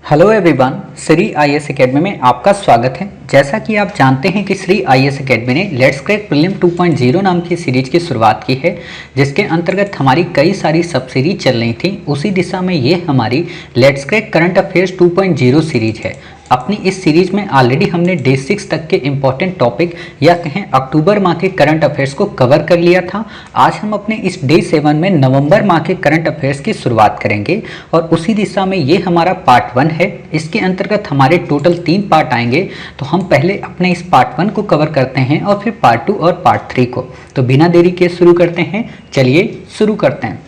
Hello everyone, Shri IAS academy में आपका स्वागत है। जैसा कि आप जानते हैं कि श्री आईएएस एकेडमी ने लेट्स क्रैक प्रीलिम 2.0 नाम की सीरीज की शुरुआत की है, जिसके अंतर्गत हमारी कई सारी सब सीरीज चल रही थी। उसी दिशा में ये हमारी let's crack current affairs 2.0 series है। अपनी इस सीरीज में ऑलरेडी हमने डे 6 तक के इम्पॉर्टेंट टॉपिक या कहें अक्टूबर माह के करंट अफेयर्स को कवर कर लिया था। आज हम अपने इस डे 7 में नवंबर माह के करंट अफेयर्स की शुरुआत करेंगे और उसी दिशा में ये हमारा पार्ट 1 है। इसके अंतर्गत हमारे टोटल 3 पार्ट आएंगे, तो हम पहले अपने इस पार्ट 1 को कवर करते हैं और फिर पार्ट 2 और पार्ट 3 को। तो बिना देरी के शुरू करते हैं, चलिए शुरू करते हैं।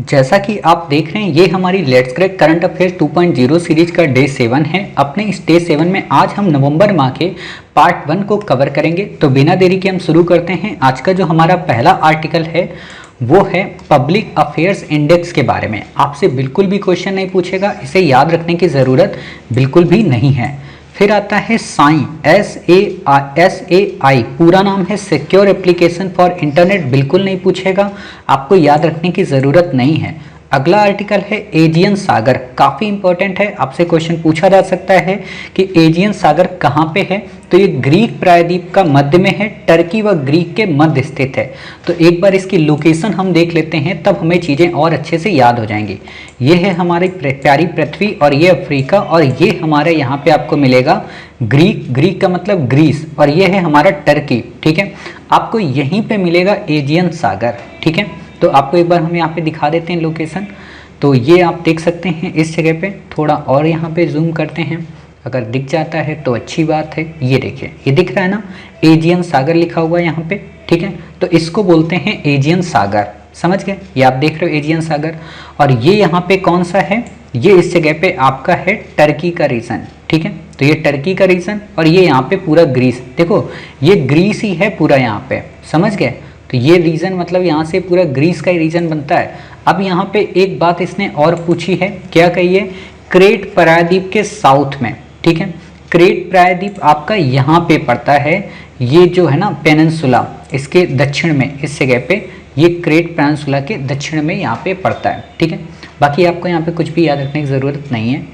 जैसा कि आप देख रहे हैं, ये हमारी let's crack current affairs 2.0 series का डे 7 है। अपने इस डे 7 में आज हम नवंबर माह के पार्ट 1 को कवर करेंगे। तो बिना देरी के हम शुरू करते हैं। आज का जो हमारा पहला आर्टिकल है वो है पब्लिक अफेयर्स इंडेक्स के बारे में। आपसे बिल्कुल भी क्वेश्चन नहीं पूछेगा, इसे याद रखने की ज़रूरत बिल्कुल भी नहीं है। फिर आता है साई, SAI, पूरा नाम है सिक्योर एप्लीकेशन फॉर इंटरनेट, बिल्कुल नहीं पूछेगा, आपको याद रखने की ज़रूरत नहीं है। अगला आर्टिकल है एजियन सागर, काफ़ी इंपॉर्टेंट है, आपसे क्वेश्चन पूछा जा सकता है कि एजियन सागर कहाँ पे है। तो ये ग्रीक प्रायद्वीप का मध्य में है, टर्की व ग्रीक के मध्य स्थित है। तो एक बार इसकी लोकेशन हम देख लेते हैं, तब हमें चीज़ें और अच्छे से याद हो जाएंगी। ये है हमारी प्यारी पृथ्वी और ये अफ्रीका, और ये हमारे यहाँ पे आपको मिलेगा ग्रीक का मतलब ग्रीस, और ये है हमारा टर्की। ठीक है, आपको यहीं पे मिलेगा एजियन सागर। ठीक है, तो आपको एक बार हम यहाँ पे दिखा देते हैं लोकेशन। तो ये आप देख सकते हैं इस जगह पे, थोड़ा और यहाँ पे जूम करते हैं, अगर दिख जाता है तो अच्छी बात है। ये देखिए, ये दिख रहा है ना, एजियन सागर लिखा हुआ है यहाँ पे। ठीक है, तो इसको बोलते हैं एजियन सागर, समझ गए। ये आप देख रहे हो एजियन सागर, और ये यहाँ पे कौन सा है, ये इस जगह पे आपका है टर्की का रीजन। ठीक है, तो ये टर्की का रीजन, और ये यहाँ पे पूरा ग्रीस, देखो ये ग्रीस ही है पूरा यहाँ पे, समझ गए। तो ये रीजन मतलब यहाँ से पूरा ग्रीस का ही रीजन बनता है। अब यहाँ पे एक बात इसने और पूछी है, क्या कही है, क्रेट प्रायद्वीप के साउथ में। ठीक है, क्रेट प्रायद्वीप आपका यहाँ पे पड़ता है, ये जो है ना पेनिनसुला, इसके दक्षिण में, इस जगह पे ये क्रेट पेनिनसुला के दक्षिण में यहाँ पे पड़ता है। ठीक है, बाकी आपको यहाँ पे कुछ भी याद रखने की ज़रूरत नहीं है,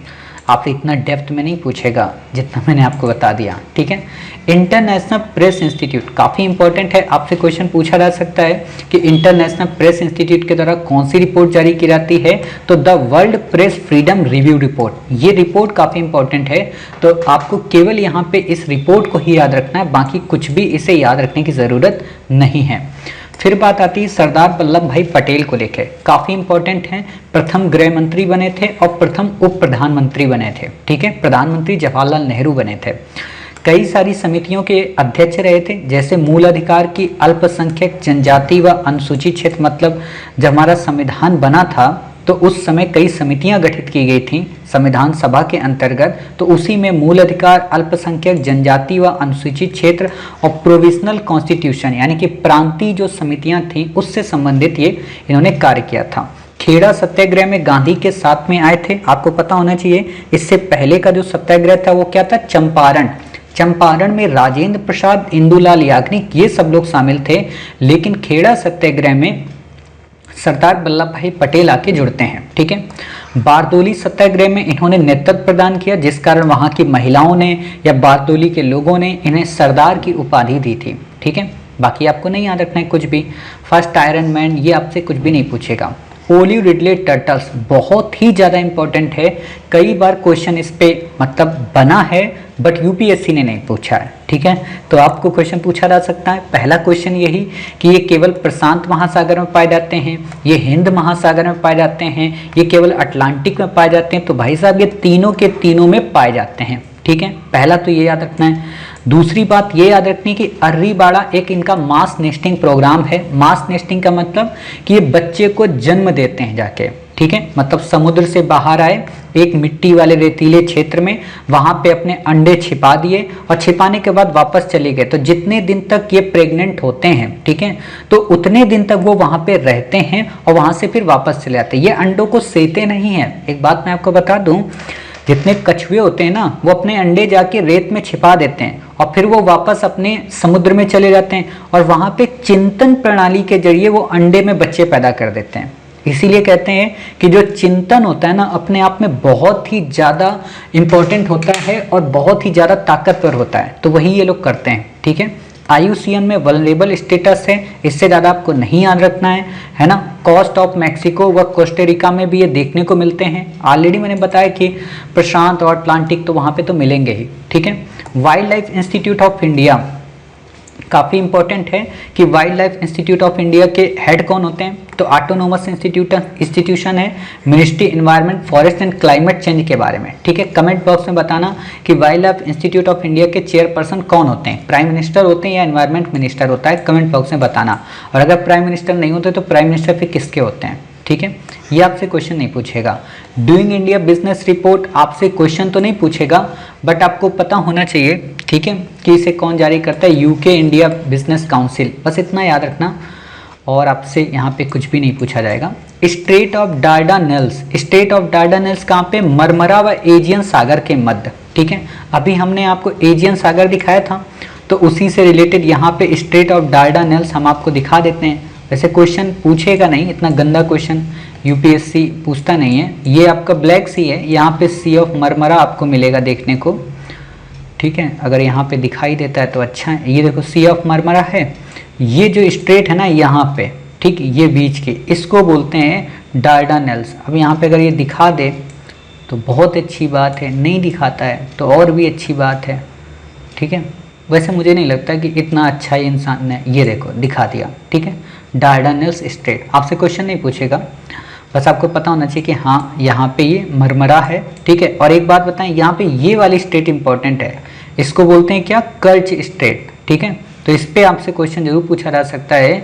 आपसे इतना डेप्थ में नहीं पूछेगा जितना मैंने आपको बता दिया। ठीक है, इंटरनेशनल प्रेस इंस्टीट्यूट काफ़ी इंपॉर्टेंट है, आपसे क्वेश्चन पूछा जा सकता है कि इंटरनेशनल प्रेस इंस्टीट्यूट के द्वारा कौन सी रिपोर्ट जारी की जाती है। तो the world press freedom review report, ये रिपोर्ट काफ़ी इंपॉर्टेंट है। तो आपको केवल यहाँ पे इस रिपोर्ट को ही याद रखना है, बाकी कुछ भी इसे याद रखने की ज़रूरत नहीं है। फिर बात आती है सरदार वल्लभ भाई पटेल को लेकर, काफ़ी इंपॉर्टेंट हैं। प्रथम गृह मंत्री बने थे और प्रथम उप प्रधानमंत्री बने थे। ठीक है, प्रधानमंत्री जवाहरलाल नेहरू बने थे। कई सारी समितियों के अध्यक्ष रहे थे, जैसे मूल अधिकार की अल्पसंख्यक जनजाति व अनुसूचित क्षेत्र, मतलब जब हमारा संविधान बना था तो उस समय कई समितियां गठित की गई थी संविधान सभा के अंतर्गत। तो उसी में मूल अधिकार, अल्पसंख्यक जनजाति व अनुसूचित क्षेत्र और प्रोविजनल कॉन्स्टिट्यूशन यानी कि प्रांतीय जो समितियां थीं उससे संबंधित ये इन्होंने कार्य किया था। खेड़ा सत्याग्रह में गांधी के साथ में आए थे, आपको पता होना चाहिए। इससे पहले का जो सत्याग्रह था वो क्या था, चंपारण में राजेंद्र प्रसाद, इंदुलाल याग्निक, ये सब लोग शामिल थे। लेकिन खेड़ा सत्याग्रह में सरदार वल्लभ भाई पटेल आके जुड़ते हैं। ठीक है, बारदोली सत्याग्रह में इन्होंने नेतृत्व प्रदान किया, जिस कारण वहाँ की महिलाओं ने या बारदोली के लोगों ने इन्हें सरदार की उपाधि दी थी। ठीक है, बाकी आपको नहीं याद रखना है कुछ भी। फर्स्ट आयरन मैन, ये आपसे कुछ भी नहीं पूछेगा। ओलिव रिडले टर्टल्स बहुत ही ज़्यादा इंपॉर्टेंट है, कई बार क्वेश्चन इस पे मतलब बना है बट यूपीएससी ने नहीं पूछा है। ठीक है, तो आपको क्वेश्चन पूछा जा सकता है। पहला क्वेश्चन यही कि ये केवल प्रशांत महासागर में पाए जाते हैं, ये हिंद महासागर में पाए जाते हैं, ये केवल अटलांटिक में पाए जाते हैं। तो भाई साहब ये तीनों के तीनों में पाए जाते हैं। ठीक है, पहला तो ये याद रखना है। दूसरी बात ये याद रखनी कि अर्रीबाड़ा एक इनका मास नेस्टिंग प्रोग्राम है। मास नेस्टिंग का मतलब कि ये बच्चे को जन्म देते हैं जाके। ठीक है, मतलब समुद्र से बाहर आए एक मिट्टी वाले रेतीले क्षेत्र में, वहां पे अपने अंडे छिपा दिए और छिपाने के बाद वापस चले गए। तो जितने दिन तक ये प्रेग्नेंट होते हैं, ठीक है, तो उतने दिन तक वो वहां पे रहते हैं और वहां से फिर वापस चले आते हैं। ये अंडों को सेते नहीं है। एक बात मैं आपको बता दूं, जितने कछुए होते हैं ना, वो अपने अंडे जाके रेत में छिपा देते हैं और फिर वो वापस अपने समुद्र में चले जाते हैं और वहां पे चिंतन प्रणाली के जरिए वो अंडे में बच्चे पैदा कर देते हैं। इसीलिए कहते हैं कि जो चिंतन होता है ना अपने आप में बहुत ही ज़्यादा इंपॉर्टेंट होता है और बहुत ही ज़्यादा ताकतवर होता है, तो वही ये लोग करते हैं। ठीक है, IUCN में वल्नरेबल स्टेटस है, इससे ज़्यादा आपको नहीं याद रखना है ना। कॉस्ट ऑफ मैक्सिको व कोस्टेरिका में भी ये देखने को मिलते हैं। ऑलरेडी मैंने बताया कि प्रशांत और अटलांटिक तो वहाँ पे तो मिलेंगे ही। ठीक है, wild life institute of India काफ़ी इंपॉर्टेंट है कि wild life institute of India के हेड कौन होते हैं, तो ऑटोनोमस इंस्टीट्यूशन है, ministry environment forest and climate change के बारे में। ठीक है, कमेंट बॉक्स में बताना कि wild life institute of India के चेयरपर्सन कौन होते हैं, प्राइम मिनिस्टर होते हैं या एनवायरमेंट मिनिस्टर होता है, कमेंट बॉक्स में बताना। और अगर प्राइम मिनिस्टर नहीं होते तो प्राइम मिनिस्टर फिर किसके होते हैं। ठीक है, ये आपसे क्वेश्चन नहीं पूछेगा। डूइंग इंडिया बिजनेस रिपोर्ट आपसे क्वेश्चन तो नहीं पूछेगा, बट आपको पता होना चाहिए, ठीक है, कि इसे कौन जारी करता है, यूके इंडिया बिजनेस काउंसिल, बस इतना याद रखना। और आपसे यहाँ पे कुछ भी नहीं पूछा जाएगा। Straight of Dardanelles, straight of Dardanelles कहाँ पे, मरमरा व एजियन सागर के मध्य। ठीक है, अभी हमने आपको एजियन सागर दिखाया था, तो उसी से रिलेटेड यहाँ पे स्ट्रेट ऑफ डार्डानेल्स हम आपको दिखा देते हैं। वैसे क्वेश्चन पूछेगा नहीं, इतना गंदा क्वेश्चन यूपीएससी पूछता नहीं है। ये आपका ब्लैक सी है, यहाँ पे सी ऑफ मरमरा आपको मिलेगा देखने को। ठीक है, अगर यहाँ पे दिखाई देता है तो अच्छा है। ये देखो सी ऑफ मरमरा है, ये जो स्ट्रेट है ना यहाँ पे, ठीक, ये बीच के, इसको बोलते हैं डार्डानेल्स। अब यहाँ पे अगर ये दिखा दे तो बहुत अच्छी बात है, नहीं दिखाता है तो और भी अच्छी बात है। ठीक है, वैसे मुझे नहीं लगता कि इतना अच्छा ही इंसान ने, ये देखो दिखा दिया। ठीक है, डार्डानेल्स स्ट्रेट, आपसे क्वेश्चन नहीं पूछेगा, बस आपको पता होना चाहिए कि हाँ यहाँ पे ये मरमरा है। ठीक है, और एक बात बताएं, यहाँ पे ये वाली स्ट्रेट इंपॉर्टेंट है, इसको बोलते हैं क्या, कर्च स्ट्रेट। ठीक है, तो इस पे आपसे क्वेश्चन जरूर पूछा जा सकता है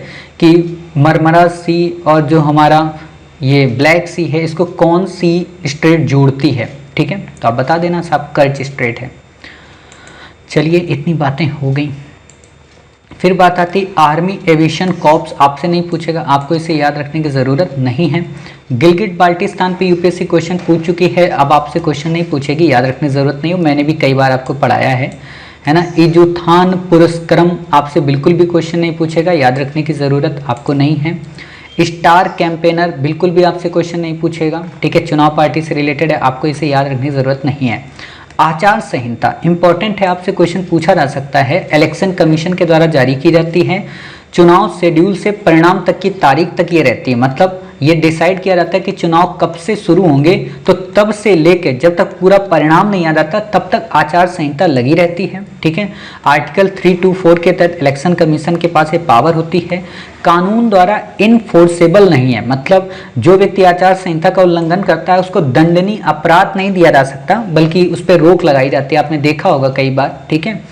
कि मरमरा सी और जो हमारा ये ब्लैक सी है, इसको कौन सी स्ट्रेट जोड़ती है। ठीक है, तो आप बता देना साहब कर्च स्ट्रेट है। चलिए, इतनी बातें हो गई। फिर बात आती आर्मी एविएशन कॉर्प्स, आपसे नहीं पूछेगा, आपको इसे याद रखने की ज़रूरत नहीं है। गिलगिट बाल्टिस्तान पे यूपीएससी क्वेश्चन पूछ चुकी है, अब आपसे क्वेश्चन नहीं पूछेगी, याद रखने की ज़रूरत नहीं हो, मैंने भी कई बार आपको पढ़ाया है ना। इजुथान पुरस्क्रम आपसे बिल्कुल भी क्वेश्चन नहीं पूछेगा, याद रखने की ज़रूरत आपको नहीं है। स्टार कैंपेनर बिल्कुल भी आपसे क्वेश्चन नहीं पूछेगा। ठीक है, चुनाव पार्टी से रिलेटेड है, आपको इसे याद रखने की ज़रूरत नहीं है। आचार संहिता इंपॉर्टेंट है, आपसे क्वेश्चन पूछा जा सकता है, इलेक्शन कमीशन के द्वारा जारी की जाती है। चुनाव शेड्यूल से परिणाम तक की तारीख तक ये रहती है, मतलब ये डिसाइड किया जाता है कि चुनाव कब से शुरू होंगे, तो तब से लेके जब तक पूरा परिणाम नहीं आ जाता तब तक आचार संहिता लगी रहती है। ठीक है, आर्टिकल 324 के तहत इलेक्शन कमीशन के पास ये पावर होती है, कानून द्वारा इनफोर्सेबल नहीं है, मतलब जो व्यक्ति आचार संहिता का उल्लंघन करता है उसको दंडनीय अपराध नहीं दिया जा सकता, बल्कि उस पर रोक लगाई जाती है, आपने देखा होगा कई बार। ठीक है,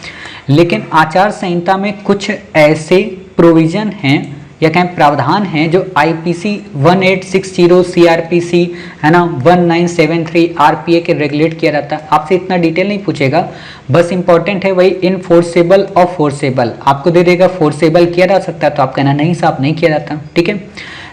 लेकिन आचार संहिता में कुछ ऐसे प्रोविजन हैं या कहें प्रावधान हैं जो आईपीसी 1860 सीआरपीसी है ना 1973 आरपीए के रेगुलेट किया जाता है। आपसे इतना डिटेल नहीं पूछेगा, बस इंपॉर्टेंट है वही इनफोर्सेबल और फोर्सेबल, आपको दे देगा फोर्सेबल किया जा सकता है तो आप कहना नहीं साहब नहीं किया जाता। ठीक है,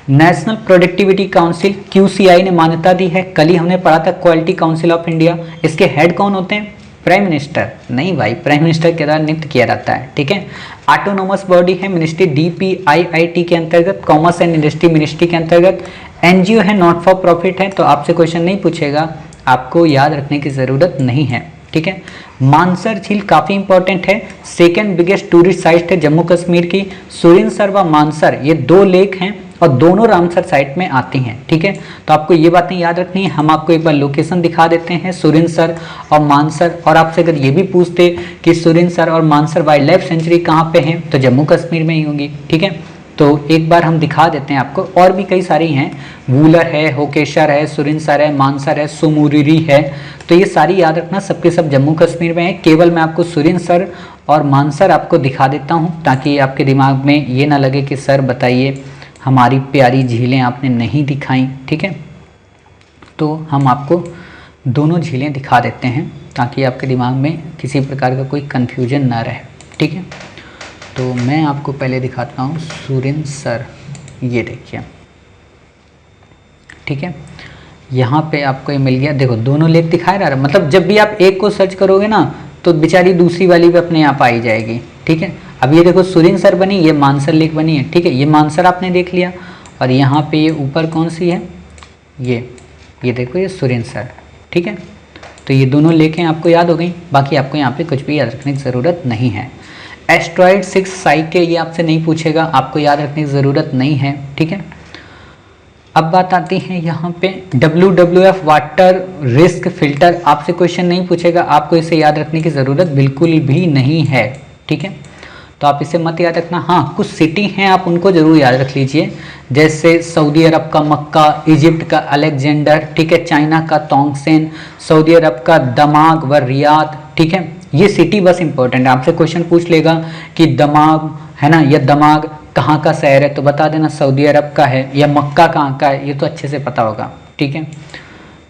नेशनल प्रोडक्टिविटी काउंसिल QCI ने मान्यता दी है, कल ही हमने पढ़ा था क्वालिटी काउंसिल ऑफ इंडिया, इसके हेड कौन होते हैं, प्राइम मिनिस्टर नहीं भाई, प्राइम मिनिस्टर के द्वारा नियुक्त किया जाता है। ठीक है, ऑटोनोमस बॉडी है मिनिस्ट्री DPIIT के अंतर्गत, कॉमर्स एंड इंडस्ट्री मिनिस्ट्री के अंतर्गत, एनजीओ है, नॉट फॉर प्रॉफिट है, तो आपसे क्वेश्चन नहीं पूछेगा, आपको याद रखने की जरूरत नहीं है। ठीक है, मानसर झील काफी इंपॉर्टेंट है, सेकेंड बिगेस्ट टूरिस्ट साइट है जम्मू कश्मीर की। सुरिनसर व मानसर ये दो लेक हैं और दोनों रामसर साइट में आती हैं। ठीक है, तो आपको ये बातें याद रखनी है। हम आपको एक बार लोकेशन दिखा देते हैं, सुरिनसर और मानसर, और आपसे अगर ये भी पूछते कि सुरिनसर और मानसर वाइल्ड लाइफ सेंचुरी कहाँ पे हैं, तो जम्मू कश्मीर में ही होंगी। ठीक है, तो एक बार हम दिखा देते हैं आपको, और भी कई सारी हैं, वूलर है, होकेशर है, सुरिनसर है, मानसर है, सुमुरिरी है, तो ये सारी याद रखना, सबके सब जम्मू कश्मीर में है। केवल मैं आपको सुरिनसर और मानसर आपको दिखा देता हूँ ताकि आपके दिमाग में ये ना लगे कि सर बताइए हमारी प्यारी झीलें आपने नहीं दिखाई। ठीक है, तो हम आपको दोनों झीलें दिखा देते हैं ताकि आपके दिमाग में किसी प्रकार का कोई कन्फ्यूजन ना रहे। ठीक है, तो मैं आपको पहले दिखाता हूँ सुरिनसर, ये देखिए। ठीक है, यहाँ पे आपको ये मिल गया, देखो दोनों लेक दिखाए रहा है, मतलब जब भी आप एक को सर्च करोगे ना तो बेचारी दूसरी वाली भी अपने आप आई जाएगी। ठीक है, अब ये देखो सुरिनसर बनी, ये मानसर लेक बनी है। ठीक है, ये मानसर आपने देख लिया और यहाँ पे ये ऊपर कौन सी है, ये देखो ये सुरेंद्र सर, ठीक है। तो ये दोनों लेके आपको याद हो गई, बाकी आपको यहाँ पे कुछ भी याद रखने की ज़रूरत नहीं है। एस्ट्रॉयड 6 साइके ये आपसे नहीं पूछेगा, आपको याद रखने की ज़रूरत नहीं है, ठीक है। अब बात आती है यहाँ पे WWF वाटर रिस्क फिल्टर, आपसे क्वेश्चन नहीं पूछेगा, आपको इसे याद रखने की ज़रूरत बिल्कुल भी नहीं है, ठीक है। तो आप इसे मत याद रखना। हाँ, कुछ सिटी हैं आप उनको जरूर याद रख लीजिए, जैसे सऊदी अरब का मक्का, इजिप्ट का अलेक्जेंडर, ठीक है, चाइना का तोंगसेन, सऊदी अरब का दमाग व रियाद, ठीक है। ये सिटी बस इंपॉर्टेंट है, आपसे क्वेश्चन पूछ लेगा कि दमाग है ना, या दमाग कहाँ का शहर है, तो बता देना सऊदी अरब का है, या मक्का कहाँ का है, ये तो अच्छे से पता होगा, ठीक है।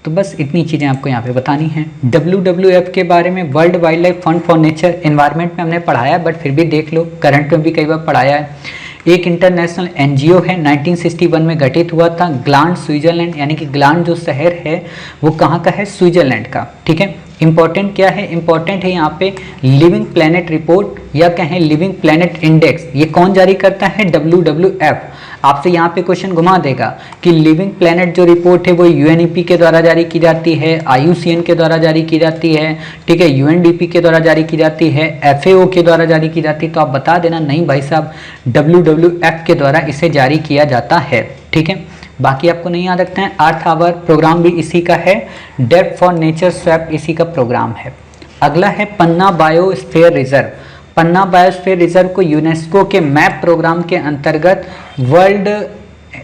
तो बस इतनी चीज़ें आपको यहाँ पे बतानी हैं। WWF के बारे में world wild life fund for nature environment में हमने पढ़ाया है, बट फिर भी देख लो, करंट में भी कई बार पढ़ाया है। एक इंटरनेशनल NGO है, 1961 में गठित हुआ था। ग्लांड स्विट्जरलैंड, यानी कि ग्लांड जो शहर है वो कहाँ का है, स्विट्जरलैंड का, ठीक है। इंपॉर्टेंट क्या है, इंपॉर्टेंट है यहाँ पे लिविंग प्लेनेट रिपोर्ट या कहें लिविंग प्लेनेट इंडेक्स, ये कौन जारी करता है, WWF। आपसे यहाँ पे क्वेश्चन घुमा देगा कि लिविंग प्लेनेट जो रिपोर्ट है वो UNEP के द्वारा जारी की जाती है, IUCN के द्वारा जारी की जाती है, ठीक है, UNDP के द्वारा जारी की जाती है, FAO के द्वारा जारी की जाती है। तो आप बता देना नहीं भाई साहब, WWF के द्वारा इसे जारी किया जाता है, ठीक है। बाकी आपको नहीं याद रखना है। अर्थ आवर प्रोग्राम भी इसी का है, डेप्थ फॉर नेचर स्वैप इसी का प्रोग्राम है। अगला है पन्ना बायोस्फीयर रिजर्व। पन्ना बायोस्फीयर रिजर्व को यूनेस्को के मैप प्रोग्राम के अंतर्गत world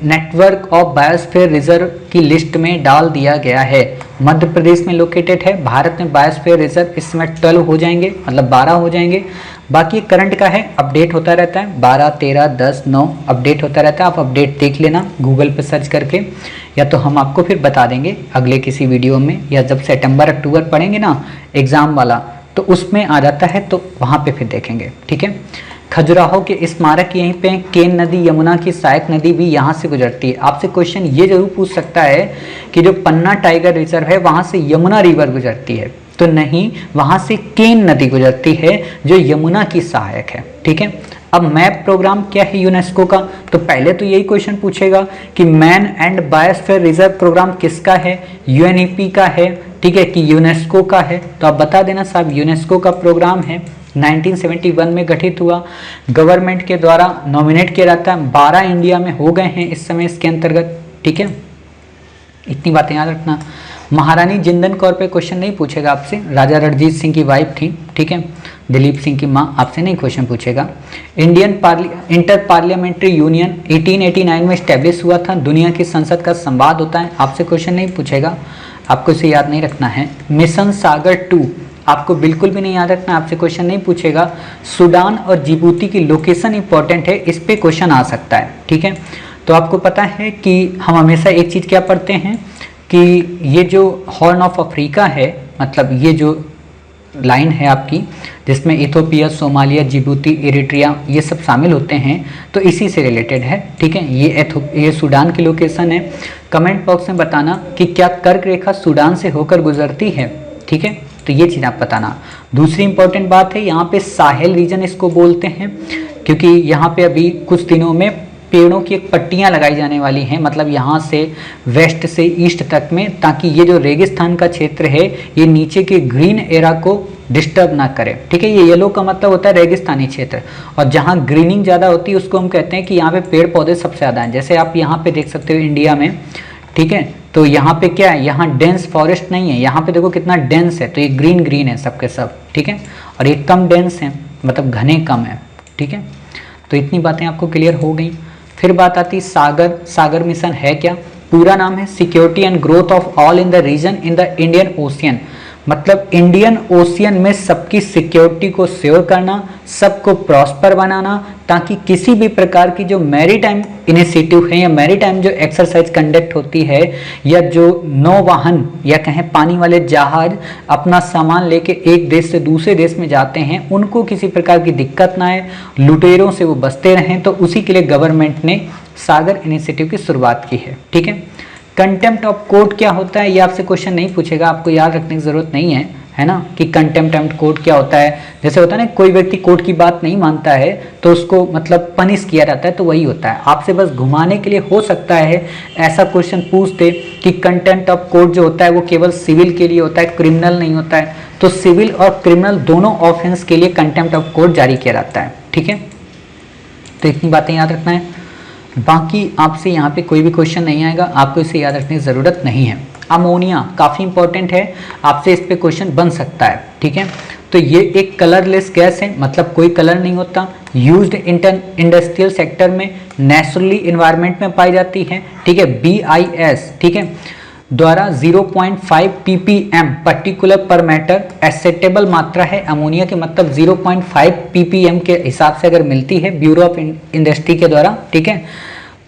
network of biosphere reserve की लिस्ट में डाल दिया गया है। मध्य प्रदेश में लोकेटेड है। भारत में बायोस्फीयर रिजर्व इस समय 12 हो जाएंगे, मतलब 12 हो जाएंगे। बाकी करंट का है, अपडेट होता रहता है, 12, 13, 10, 9 अपडेट होता रहता है। आप अपडेट देख लेना गूगल पे सर्च करके, या तो हम आपको फिर बता देंगे अगले किसी वीडियो में, या जब सितंबर अक्टूबर पढ़ेंगे ना एग्जाम वाला तो उसमें आ जाता है, तो वहाँ पे फिर देखेंगे, ठीक है। खजुराहो के स्मारक यहीं पे, केन नदी, यमुना की सहायक नदी भी यहाँ से गुजरती है। आपसे क्वेश्चन ये जरूर पूछ सकता है कि जो पन्ना टाइगर रिजर्व है वहाँ से यमुना रिवर गुजरती है, तो नहीं, वहाँ से केन नदी गुजरती है जो यमुना की सहायक है, ठीक है। अब मैप प्रोग्राम क्या है यूनेस्को का, तो पहले तो यही क्वेश्चन पूछेगा कि man and biosphere reserve programme किसका है, UNEP का है, ठीक है, कि यूनेस्को का है। तो आप बता देना साहब यूनेस्को का प्रोग्राम है, 1971 में गठित हुआ, गवर्नमेंट के द्वारा नॉमिनेट किया जाता है। 12 इंडिया में हो गए हैं इस समय इसके अंतर्गत, ठीक है। इतनी बातें याद रखना। महारानी जिंदन कौर पे क्वेश्चन नहीं पूछेगा आपसे, राजा रणजीत सिंह की वाइफ थी, ठीक है, दिलीप सिंह की माँ, आपसे नहीं क्वेश्चन पूछेगा। इंटर पार्लियामेंट्री यूनियन 1889 में स्टैब्लिश हुआ था, दुनिया की संसद का संवाद होता है, आपसे क्वेश्चन नहीं पूछेगा, आपको इसे याद नहीं रखना है। मिशन सागर 2 आपको बिल्कुल भी नहीं याद रखना, आपसे क्वेश्चन नहीं पूछेगा। सूडान और जिबूती की लोकेशन इंपॉर्टेंट है, इस पे क्वेश्चन आ सकता है, ठीक है। तो आपको पता है कि हम हमेशा एक चीज़ क्या पढ़ते हैं कि ये जो हॉर्न ऑफ अफ्रीका है, मतलब ये जो लाइन है आपकी जिसमें इथोपिया, सोमालिया, जिबूती, इरिट्रिया ये सब शामिल होते हैं, तो इसी से रिलेटेड है, ठीक है। ये सूडान की लोकेशन है। कमेंट बॉक्स में बताना कि क्या कर्क रेखा सूडान से होकर गुजरती है, ठीक है, तो ये चीज़ आप बताना। दूसरी इंपॉर्टेंट बात है, यहाँ पे साहेल रीजन इसको बोलते हैं, क्योंकि यहाँ पे अभी कुछ दिनों में पेड़ों की एक पट्टियाँ लगाई जाने वाली हैं, मतलब यहाँ से वेस्ट से ईस्ट तक में, ताकि ये जो रेगिस्तान का क्षेत्र है ये नीचे के ग्रीन एरा को डिस्टर्ब ना करे, ठीक है। ये येलो का मतलब होता है रेगिस्तानी क्षेत्र, और जहाँ ग्रीनिंग ज़्यादा होती है उसको हम कहते हैं कि यहाँ पे पेड़ पौधे सबसे ज़्यादा हैं। जैसे आप यहाँ पे देख सकते हो इंडिया में, ठीक है, तो यहाँ पे क्या है, यहाँ डेंस फॉरेस्ट नहीं है, यहाँ पे देखो कितना डेंस है, तो ये ग्रीन ग्रीन है सबके सब, ठीक है, और ये कम डेंस है, मतलब घने कम है, ठीक है। तो इतनी बातें आपको क्लियर हो गई। फिर बात आती सागर मिशन है क्या, पूरा नाम है security and growth of all in the region in the Indian Ocean, मतलब इंडियन ओशियन में सबकी सिक्योरिटी को श्योर करना, सबको प्रॉस्पर बनाना, ताकि किसी भी प्रकार की जो मैरीटाइम इनिशिएटिव है या मैरीटाइम जो एक्सरसाइज कंडक्ट होती है, या जो नौवाहन या कहें पानी वाले जहाज अपना सामान लेके एक देश से दूसरे देश में जाते हैं, उनको किसी प्रकार की दिक्कत ना आए, लुटेरों से वो बचते रहें, तो उसी के लिए गवर्नमेंट ने सागर इनिशिएटिव की शुरुआत की है, ठीक है। कंटेम्प्ट ऑफ कोर्ट क्या होता है, ये आपसे क्वेश्चन नहीं पूछेगा, आपको याद रखने की जरूरत नहीं है, है ना, कि कंटेम्प्ट कोर्ट क्या होता है। जैसे होता है ना, कोई व्यक्ति कोर्ट की बात नहीं मानता है तो उसको मतलब पनिश किया जाता है, तो वही होता है। आपसे बस घुमाने के लिए हो सकता है ऐसा क्वेश्चन पूछ दे कि कंटेम्प्ट ऑफ कोर्ट जो होता है वो केवल सिविल के लिए होता है, क्रिमिनल नहीं होता है। तो सिविल और क्रिमिनल दोनों ऑफेंस के लिए कंटेम्प्ट ऑफ कोर्ट जारी किया जाता है। ठीक है, तो इतनी बातें याद रखना है। बाकी आपसे यहाँ पे कोई भी क्वेश्चन नहीं आएगा, आपको इसे याद रखने की ज़रूरत नहीं है। अमोनिया काफ़ी इंपॉर्टेंट है, आपसे इस पे क्वेश्चन बन सकता है। ठीक है, तो ये एक कलरलेस गैस है, मतलब कोई कलर नहीं होता, यूज्ड इंडस्ट्रियल सेक्टर में, नेचुरली इन्वायरमेंट में पाई जाती है। ठीक है, BIS ठीक है द्वारा 0.5 ppm पर्टिकुलर पर मैटर एक्सेप्टेबल मात्रा है अमोनिया के, मतलब 0.5 ppm के हिसाब से अगर मिलती है ब्यूरो ऑफ इंडस्ट्री के द्वारा, ठीक है,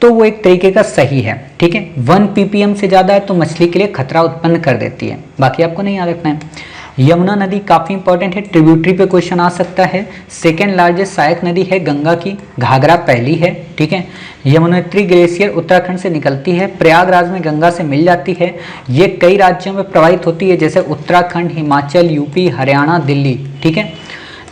तो वो एक तरीके का सही है। ठीक है, 1 ppm से ज़्यादा है तो मछली के लिए खतरा उत्पन्न कर देती है। बाकी आपको नहीं याद रखना है। यमुना नदी काफ़ी इंपॉर्टेंट है, ट्रिब्यूटरी पे क्वेश्चन आ सकता है। सेकेंड लार्जेस्ट सहायक नदी है गंगा की, घाघरा पहली है। ठीक है, यमुनोत्री ग्लेशियर उत्तराखंड से निकलती है, प्रयागराज में गंगा से मिल जाती है। ये कई राज्यों में प्रवाहित होती है, जैसे उत्तराखंड, हिमाचल, यूपी, हरियाणा, दिल्ली। ठीक है,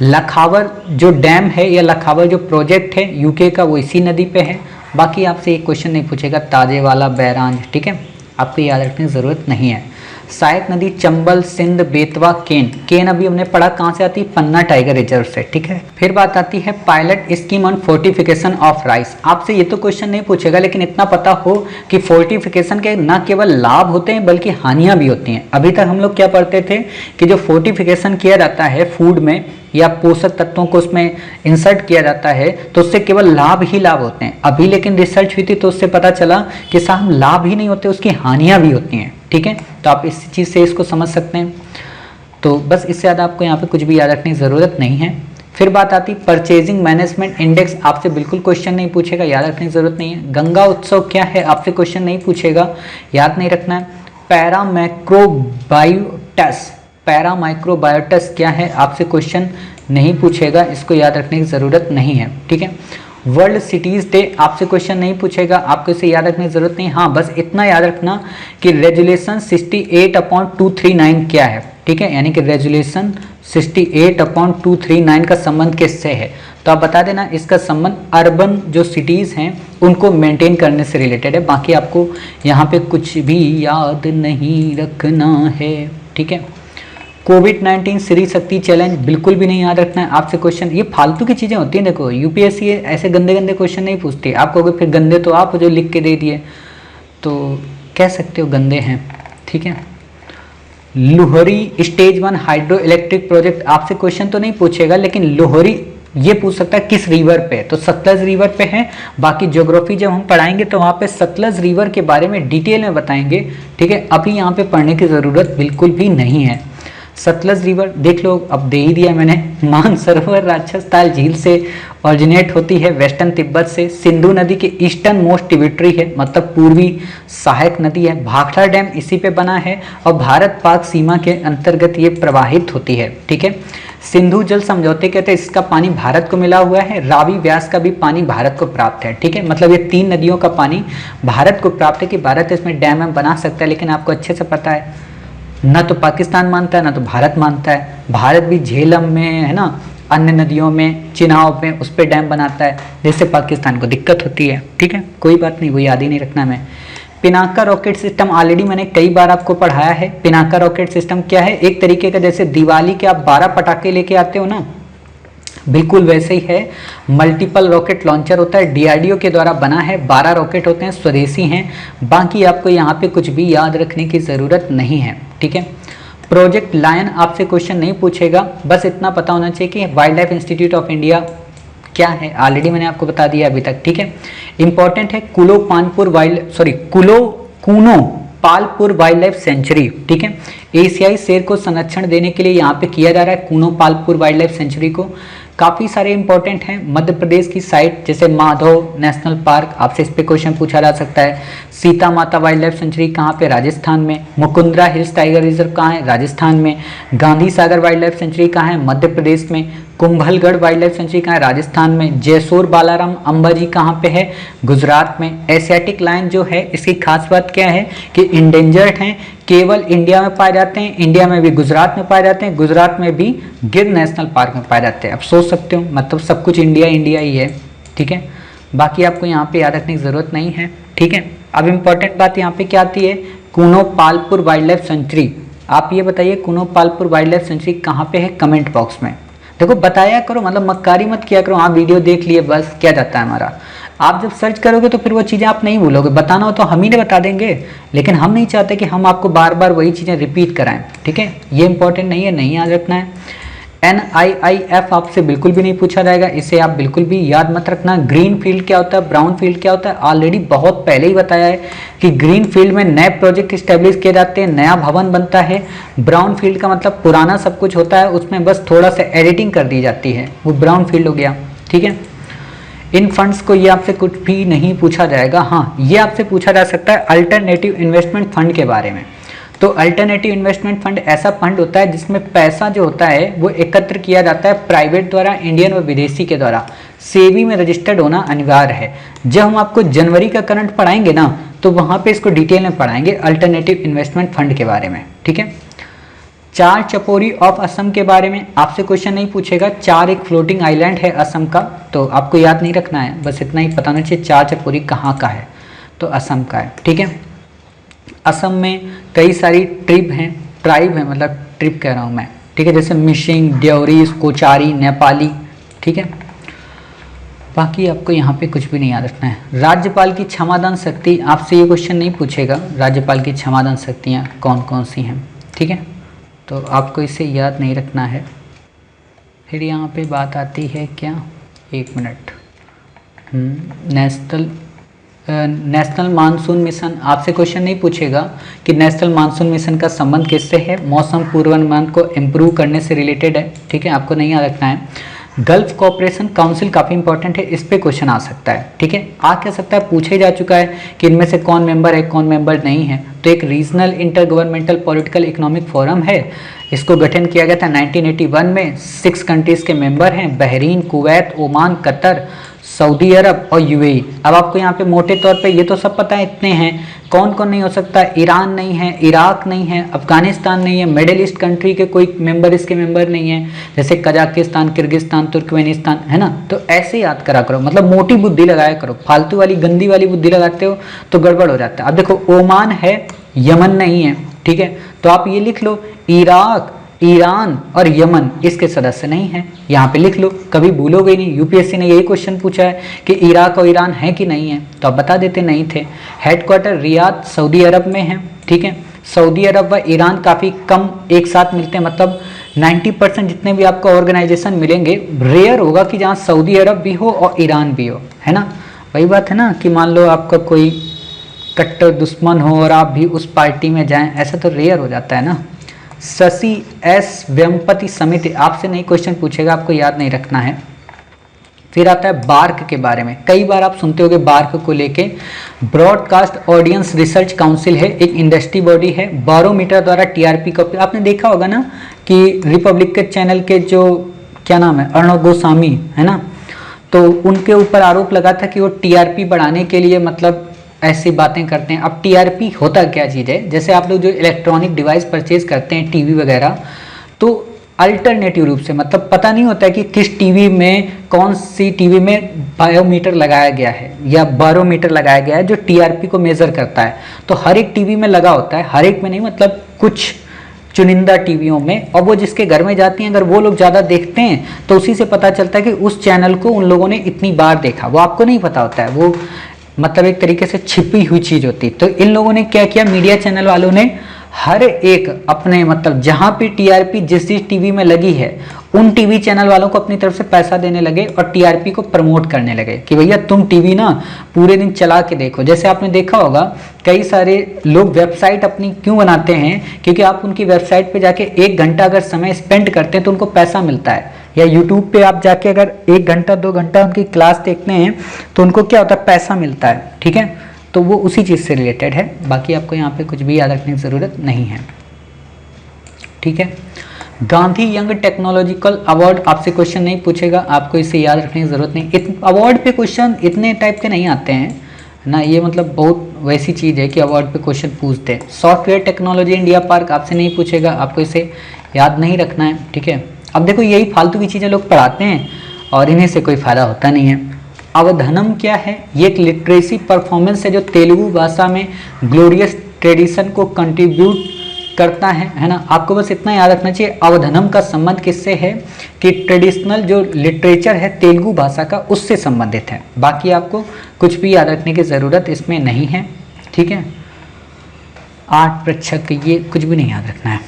लखावर जो डैम है या लखावर जो प्रोजेक्ट है यूके का, वो इसी नदी पे है। बाकी आपसे एक क्वेश्चन नहीं पूछेगा, ताजेवाला, बैराज। ठीक है, आपको याद रखने की ज़रूरत नहीं है। सहायक नदी चंबल, सिंध, बेतवा, केन। केन अभी हमने पढ़ा कहाँ से आती है, पन्ना टाइगर रिजर्व से। ठीक है, फिर बात आती है pilot scheme on fortification of rice. आपसे ये तो क्वेश्चन नहीं पूछेगा, लेकिन इतना पता हो कि फोर्टिफिकेशन के न केवल लाभ होते हैं बल्कि हानियां भी होती हैं। अभी तक हम लोग क्या पढ़ते थे कि जो फोर्टिफिकेशन किया जाता है फूड में या पोषक तत्वों को उसमें इंसर्ट किया जाता है तो उससे केवल लाभ ही लाभ होते हैं। अभी लेकिन रिसर्च हुई थी तो उससे पता चला कि साहब लाभ ही नहीं होते, उसकी हानियां भी होती हैं। ठीक है, तो आप इस चीज़ से इसको समझ सकते हैं। तो बस इससे ज़्यादा आपको यहाँ पे कुछ भी याद रखने की ज़रूरत नहीं है। फिर बात आती परचेजिंग मैनेजमेंट इंडेक्स, आपसे बिल्कुल क्वेश्चन नहीं पूछेगा, याद रखने की ज़रूरत नहीं है। गंगा उत्सव क्या है, आपसे क्वेश्चन नहीं पूछेगा, याद नहीं रखना है। पैरामाइक्रोबायोटस क्या है, आपसे क्वेश्चन नहीं पूछेगा, इसको याद रखने की ज़रूरत नहीं है। ठीक है, वर्ल्ड सिटीज़ डे, आपसे क्वेश्चन नहीं पूछेगा, आपको इसे याद रखने की ज़रूरत नहीं। हाँ, बस इतना याद रखना कि रेजुलेशन 68/239 क्या है। ठीक है, यानी कि रेजुलेशन 68/239 का संबंध किससे है, तो आप बता देना। इसका संबंध अर्बन जो सिटीज़ हैं उनको मेंटेन करने से रिलेटेड है। बाकी आपको यहाँ पे कुछ भी याद नहीं रखना है। ठीक है, कोविड-19 श्री शक्ति चैलेंज बिल्कुल भी नहीं याद रखना है। आपसे क्वेश्चन, ये फालतू की चीज़ें होती हैं। देखो यूपीएससी ऐसे गंदे गंदे क्वेश्चन नहीं पूछती। आप कहोगे फिर गंदे तो आप जो लिख के दे दिए, तो कह सकते हो गंदे हैं। ठीक है, Lohri stage 1 hydro electric project, आपसे क्वेश्चन तो नहीं पूछेगा, लेकिन लोहरी ये पूछ सकता है किस रिवर पे, तो सतलज रिवर पे है। बाकी ज्योग्राफी जब हम पढ़ाएंगे तो वहाँ पे सतलज रिवर के बारे में डिटेल में बताएंगे। ठीक है, अभी यहाँ पे पढ़ने की ज़रूरत बिल्कुल भी नहीं है। सतलज रिवर देख लो, अब दे ही दिया मैंने। मानसरोवर राक्षस ताल झील से ऑरिजिनेट होती है, वेस्टर्न तिब्बत से। सिंधु नदी की ईस्टर्न मोस्ट ट्रिब्यूटरी है, मतलब पूर्वी सहायक नदी है। भाखड़ा डैम इसी पे बना है और भारत पाक सीमा के अंतर्गत ये प्रवाहित होती है। ठीक है, सिंधु जल समझौते कहते हैं इसका पानी भारत को मिला हुआ है। रावी व्यास का भी पानी भारत को प्राप्त है। ठीक है, मतलब ये 3 नदियों का पानी भारत को प्राप्त है कि भारत इसमें डैम में बना सकता है। लेकिन आपको अच्छे से पता है ना तो पाकिस्तान मानता है ना तो भारत मानता है। भारत भी झेलम में है ना, अन्य नदियों में, चिनाब में, उस पर डैम बनाता है, जिससे पाकिस्तान को दिक्कत होती है। ठीक है, कोई बात नहीं, वो याद ही नहीं रखना मैं। पिनाका रॉकेट सिस्टम ऑलरेडी मैंने कई बार आपको पढ़ाया है। पिनाका रॉकेट सिस्टम क्या है, एक तरीके का जैसे दिवाली के आप 12 पटाखे लेके आते हो ना, बिल्कुल वैसे ही है। मल्टीपल रॉकेट लॉन्चर होता है, डीआरडीओ के द्वारा बना है। 12 रॉकेट होते हैं, स्वदेशी हैं। बाकी आपको यहाँ पे कुछ भी याद रखने की ज़रूरत नहीं है। ठीक है, प्रोजेक्ट लायन आपसे क्वेश्चन नहीं पूछेगा, बस इतना पता होना चाहिए कि wild life institute of India क्या है, ऑलरेडी मैंने आपको बता दिया अभी तक। ठीक है, इंपॉर्टेंट है Kuno Palpur wild life sanctuary. ठीक है, एशियाई शेर को संरक्षण देने के लिए यहाँ पे किया जा रहा है Kuno Palpur wild life sanctuary को। काफ़ी सारे इंपॉर्टेंट हैं। मध्य प्रदेश की साइट जैसे माधव नेशनल पार्क, आपसे इस पे क्वेश्चन पूछा जा सकता है। सीता माता वाइल्ड लाइफ सेंचुरी कहाँ पे, राजस्थान में। मुकुंदरा हिल्स टाइगर रिजर्व कहाँ है, राजस्थान में। Gandhi Sagar wild life sanctuary कहाँ है, मध्य प्रदेश में। कुंभलगढ़ वाइल्ड लाइफ सेंचुरी कहाँ है? राजस्थान में। जैसोर बालाराम अंबाजी कहाँ पे है? गुजरात में। एशियाटिक लायन जो है इसकी खास बात क्या है कि इंडेंजर्ड हैं, केवल इंडिया में पाए जाते हैं, इंडिया में भी गुजरात में पाए जाते हैं, गुजरात में भी गिर नेशनल पार्क में पाए जाते हैं। अब सोच सकते हो मतलब सब कुछ इंडिया इंडिया ही है, ठीक है। बाकी आपको यहाँ पे याद रखने की जरूरत नहीं है, ठीक है। अब इम्पोर्टेंट बात यहाँ पे क्या आती है? Kuno Palpur wild life sanctuary. आप ये बताइए Kuno Palpur wild life sanctuary कहाँ पे है? कमेंट बॉक्स में। देखो बताया करो, मतलब मक्कारी मत किया करो, हाँ वीडियो देख लिए बस क्या जाता है हमारा। आप जब सर्च करोगे तो फिर वो चीज़ें आप नहीं भूलोगे। बताना हो तो हम ही ने बता देंगे, लेकिन हम नहीं चाहते कि हम आपको बार बार वही चीज़ें रिपीट कराएं, ठीक है। ये इंपॉर्टेंट नहीं है, नहीं याद रखना है। NIIF आपसे बिल्कुल भी नहीं पूछा जाएगा, इसे आप बिल्कुल भी याद मत रखना। ग्रीन फील्ड क्या होता है, ब्राउन फील्ड क्या होता है, ऑलरेडी बहुत पहले ही बताया है कि ग्रीन फील्ड में नए प्रोजेक्ट स्टेब्लिश किए जाते हैं, नया भवन बनता है। ब्राउन फील्ड का मतलब पुराना सब कुछ होता है, उसमें बस थोड़ा सा एडिटिंग कर दी जाती है, वो ब्राउन फील्ड हो गया, ठीक है। इन फंड्स को ये आपसे कुछ भी नहीं पूछा जाएगा। हाँ, ये आपसे पूछा जा सकता है अल्टरनेटिव इन्वेस्टमेंट फंड के बारे में। तो अल्टरनेटिव इन्वेस्टमेंट फंड ऐसा फंड होता है जिसमें पैसा जो होता है वो एकत्र किया जाता है प्राइवेट द्वारा, इंडियन और विदेशी के द्वारा। सेबी में रजिस्टर्ड होना अनिवार्य है। जब हम आपको जनवरी का करंट पढ़ाएंगे ना तो वहाँ पे इसको डिटेल में पढ़ाएंगे अल्टरनेटिव इन्वेस्टमेंट फंड के बारे में, ठीक है। चार चपोरी ऑफ असम के बारे में आपसे क्वेश्चन नहीं पूछेगा। चार एक फ्लोटिंग आइलैंड है असम का, तो आपको याद नहीं रखना है, बस इतना ही पता होना चाहिए चार चपोरी कहाँ का है, तो असम का है, ठीक है। असम में कई सारी ट्राइब हैं, मतलब ट्रिब कह रहा हूँ मैं, ठीक है, जैसे मिशिंग, ड्योरीज, कोचारी, नेपाली, ठीक है। बाकी आपको यहाँ पे कुछ भी नहीं याद रखना है। राज्यपाल की क्षमादान शक्ति, आपसे ये क्वेश्चन नहीं पूछेगा राज्यपाल की क्षमादान शक्तियाँ कौन कौन सी हैं, ठीक है, तो आपको इसे याद नहीं रखना है। फिर यहाँ पे बात आती है क्या, एक मिनट, नेशनल मानसून मिशन, आपसे क्वेश्चन नहीं पूछेगा कि नेशनल मानसून मिशन का संबंध किससे है, मौसम पूर्वानुमान को इम्प्रूव करने से रिलेटेड है, ठीक है, आपको नहीं याद रखना है। गल्फ कोऑपरेशन काउंसिल काफ़ी इंपॉर्टेंट है, इस पे क्वेश्चन आ सकता है, ठीक है, आ क्या सकता है, पूछे जा चुका है कि इनमें से कौन मेंबर है कौन मेंबर नहीं है। तो एक regional inter governmental political economic forum है, इसको गठन किया गया था 1981 में। 6 कंट्रीज के मेंबर हैं, Bahrain, Kuwait, Oman, Qatar, Saudi Arabia और UAE। अब आपको यहाँ पे मोटे तौर पे ये तो सब पता है, इतने हैं। कौन कौन नहीं हो सकता, ईरान नहीं है, इराक नहीं है, अफगानिस्तान नहीं है, मिडिल ईस्ट कंट्री के कोई मेंबर इसके मेंबर नहीं है, जैसे कजाकिस्तान, किर्गिस्तान, तुर्कमेनिस्तान, है ना। तो ऐसे याद करा करो, मतलब मोटी बुद्धि लगाया करो, फालतू वाली गंदी वाली बुद्धि लगाते हो तो गड़बड़ हो जाता है। अब देखो ओमान है, यमन नहीं है, ठीक है, तो आप ये लिख लो इराक, ईरान और यमन इसके सदस्य नहीं हैं, यहाँ पे लिख लो, कभी भूलोगे नहीं। यूपीएससी ने यही क्वेश्चन पूछा है कि इराक और ईरान है कि नहीं है, तो आप बता देते नहीं थे। हेडक्वार्टर रियाद सऊदी अरब में है, ठीक है। सऊदी अरब व ईरान काफ़ी कम एक साथ मिलते हैं, मतलब 90% जितने भी आपको ऑर्गेनाइजेशन मिलेंगे, रेयर होगा कि जहाँ सऊदी अरब भी हो और ईरान भी हो, है ना। वही बात है ना कि मान लो आपका कोई कट्टर दुश्मन हो और आप भी उस पार्टी में जाएं, ऐसा तो रेयर हो जाता है ना। शशि एस वेम्पति समिति, आपसे नहीं क्वेश्चन पूछेगा, आपको याद नहीं रखना है। फिर आता है बार्क के बारे में, कई बार आप सुनते होंगे बार्क को लेके। ब्रॉडकास्ट ऑडियंस रिसर्च काउंसिल है, एक इंडस्ट्री बॉडी है, बैरोमीटर द्वारा TRP का आपने देखा होगा ना कि रिपब्लिक के चैनल के जो क्या नाम है अर्णव गोस्वामी है ना, तो उनके ऊपर आरोप लगा था कि वो TRP बढ़ाने के लिए मतलब ऐसी बातें करते हैं। अब TRP होता क्या चीज़ है, जैसे आप लोग जो इलेक्ट्रॉनिक डिवाइस परचेज करते हैं, टीवी वगैरह, तो अल्टरनेटिव रूप से मतलब पता नहीं होता है कि किस टीवी में, कौन सी टीवी में बायोमीटर लगाया गया है या बैरोमीटर लगाया गया है जो TRP को मेजर करता है। तो हर एक टीवी में लगा होता है, हर एक में नहीं, मतलब कुछ चुनिंदा टीवियों में, और वो जिसके घर में जाती हैं अगर वो लोग ज़्यादा देखते हैं तो उसी से पता चलता है कि उस चैनल को उन लोगों ने इतनी बार देखा, वो आपको नहीं पता होता है, वो मतलब एक तरीके से छिपी हुई चीज़ होती है। तो इन लोगों ने क्या किया, मीडिया चैनल वालों ने हर एक अपने मतलब जहाँ पे TRP जिस टीवी में लगी है उन टीवी चैनल वालों को अपनी तरफ से पैसा देने लगे और TRP को प्रमोट करने लगे कि भैया तुम टीवी ना पूरे दिन चला के देखो। जैसे आपने देखा होगा कई सारे लोग वेबसाइट अपनी क्यों बनाते हैं, क्योंकि आप उनकी वेबसाइट पे जाके 1 घंटा अगर समय स्पेंड करते हैं तो उनको पैसा मिलता है, या यूट्यूब पे आप जाके अगर 1 घंटा 2 घंटा उनकी क्लास देखते हैं तो उनको क्या होता है, पैसा मिलता है, ठीक है। तो वो उसी चीज़ से रिलेटेड है, बाकी आपको यहाँ पे कुछ भी याद रखने की ज़रूरत नहीं है, ठीक है। गांधी यंग टेक्नोलॉजिकल अवार्ड आपसे क्वेश्चन नहीं पूछेगा, आपको इसे याद रखने की जरूरत नहीं। अवार्ड पे क्वेश्चन इतने टाइप के नहीं आते हैं ना, ये मतलब बहुत वैसी चीज़ है कि अवार्ड पे क्वेश्चन पूछते हैं। सॉफ्टवेयर टेक्नोलॉजी इंडिया पार्क आपसे नहीं पूछेगा, आपको इसे याद नहीं रखना है, ठीक है। अब देखो यही फालतू की चीज़ें लोग पढ़ाते हैं और इन्हीं से कोई फ़ायदा होता नहीं है। अवधनम क्या है? ये एक लिटरेसी परफॉर्मेंस है जो तेलुगु भाषा में ग्लोरियस ट्रेडिशन को कंट्रीब्यूट करता है ना। आपको बस इतना याद रखना चाहिए, अवधनम का संबंध किससे है कि ट्रेडिशनल जो लिटरेचर है तेलुगु भाषा का उससे संबंधित है। बाकी आपको कुछ भी याद रखने की ज़रूरत इसमें नहीं है, ठीक है। 8 प्रतिशत ये कुछ भी नहीं याद रखना है।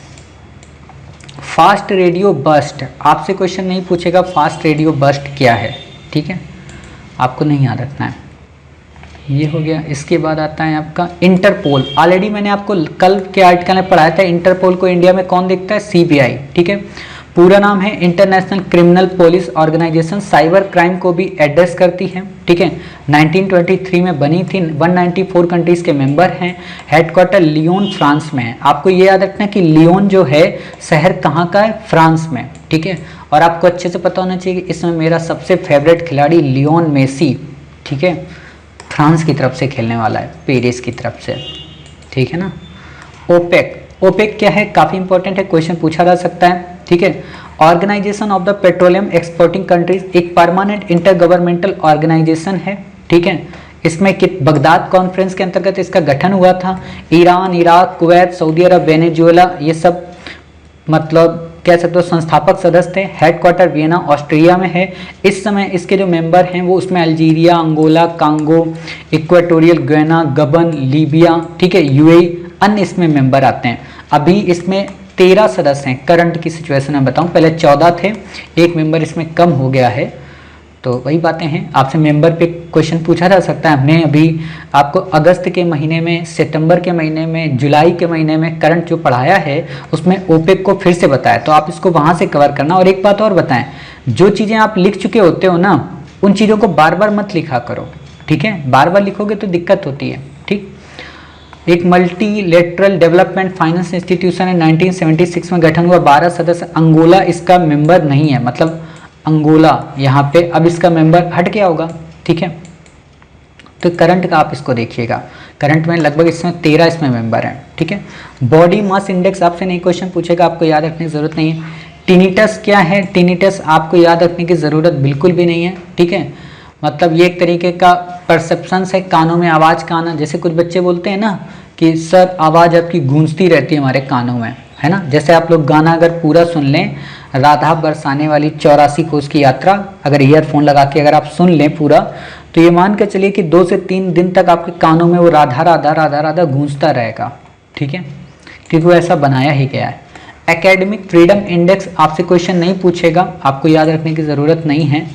फास्ट रेडियो बर्स्ट आपसे क्वेश्चन नहीं पूछेगा, फास्ट रेडियो बर्स्ट क्या है, ठीक है, आपको नहीं याद रखना है। ये हो गया। इसके बाद आता है आपका इंटरपोल। ऑलरेडी मैंने आपको कल के आर्टिकल में पढ़ाया था, इंटरपोल को इंडिया में कौन देखता है? सीबीआई, ठीक है। पूरा नाम है international criminal police organisation, cyber crime को भी एड्रेस करती है, ठीक है। 1923 में बनी थी, 194 कंट्रीज के मेंबर हैं। हेडक्वार्टर लियोन फ्रांस में है। आपको ये याद रखना कि लियोन जो है शहर कहाँ का है? फ्रांस में, ठीक है। और आपको अच्छे से पता होना चाहिए कि इसमें मेरा सबसे फेवरेट खिलाड़ी लियोन मेसी, ठीक है, फ्रांस की तरफ से खेलने वाला है, पेरिस की तरफ से, ठीक है ना। ओपेक, ओपेक क्या है? काफ़ी इंपॉर्टेंट है, क्वेश्चन पूछा जा सकता है, ठीक है। Organisation of the petroleum exporting countries, एक परमानेंट इंटर गवर्नमेंटल ऑर्गेनाइजेशन है, ठीक है। इसमें बगदाद कॉन्फ्रेंस के अंतर्गत इसका गठन हुआ था। ईरान, इराक, कुवैत, सऊदी अरब, वेनेजुएला ये सब मतलब कह सकते हो संस्थापक सदस्य थे। हेडक्वार्टर वियना ऑस्ट्रिया में है। इस समय इसके जो मेंबर हैं वो उसमें Algeria, Angola, Congo, Equatorial Guinea, Gabon, Libya, ठीक है, यूएई, अन्य इसमें मेंबर आते हैं। अभी इसमें 13 सदस्य हैं। करंट की सिचुएशन में बताऊं, पहले 14 थे, एक मेंबर इसमें कम हो गया है। तो वही बातें हैं, आपसे मेंबर पे क्वेश्चन पूछा जा सकता है। हमने अभी आपको अगस्त के महीने में, सितंबर के महीने में, जुलाई के महीने में करंट जो पढ़ाया है उसमें ओपेक को फिर से बताया, तो आप इसको वहाँ से कवर करना। और एक बात और बताएं, जो चीज़ें आप लिख चुके होते हो ना उन चीज़ों को बार बार मत लिखा करो, ठीक है। बार बार लिखोगे तो दिक्कत होती है, ठीक। एक मल्टीलेटरल डेवलपमेंट फाइनेंस इंस्टीट्यूशन है, 1976 में गठन हुआ, 12 सदस्य। अंगोला इसका मेंबर नहीं है, मतलब अंगोला यहाँ पे अब इसका मेंबर हट गया होगा, ठीक है। तो करंट का आप इसको देखिएगा, करंट में लगभग इसमें 13 इसमें मेंबर हैं, ठीक है। बॉडी मास इंडेक्स आपसे नहीं क्वेश्चन पूछेगा, आपको याद रखने की जरूरत नहीं है। टिनिटस क्या है? टिनिटस आपको याद रखने की जरूरत बिल्कुल भी नहीं है, ठीक है। मतलब ये एक तरीके का परसेप्शन है, कानों में आवाज़ का आना। जैसे कुछ बच्चे बोलते हैं ना कि सर आवाज़ आपकी गूंजती रहती है हमारे कानों में, है ना। जैसे आप लोग गाना अगर पूरा सुन लें, राधा बरसाने वाली 84 कोस की यात्रा, अगर ईयरफोन लगा के अगर आप सुन लें पूरा, तो ये मान के चलिए कि 2 से 3 दिन तक आपके कानों में वो राधा राधा राधा राधा गूंजता रहेगा, ठीक है, क्योंकि वो ऐसा बनाया ही गया है। एकेडमिक फ्रीडम इंडेक्स आपसे क्वेश्चन नहीं पूछेगा, आपको याद रखने की ज़रूरत नहीं है।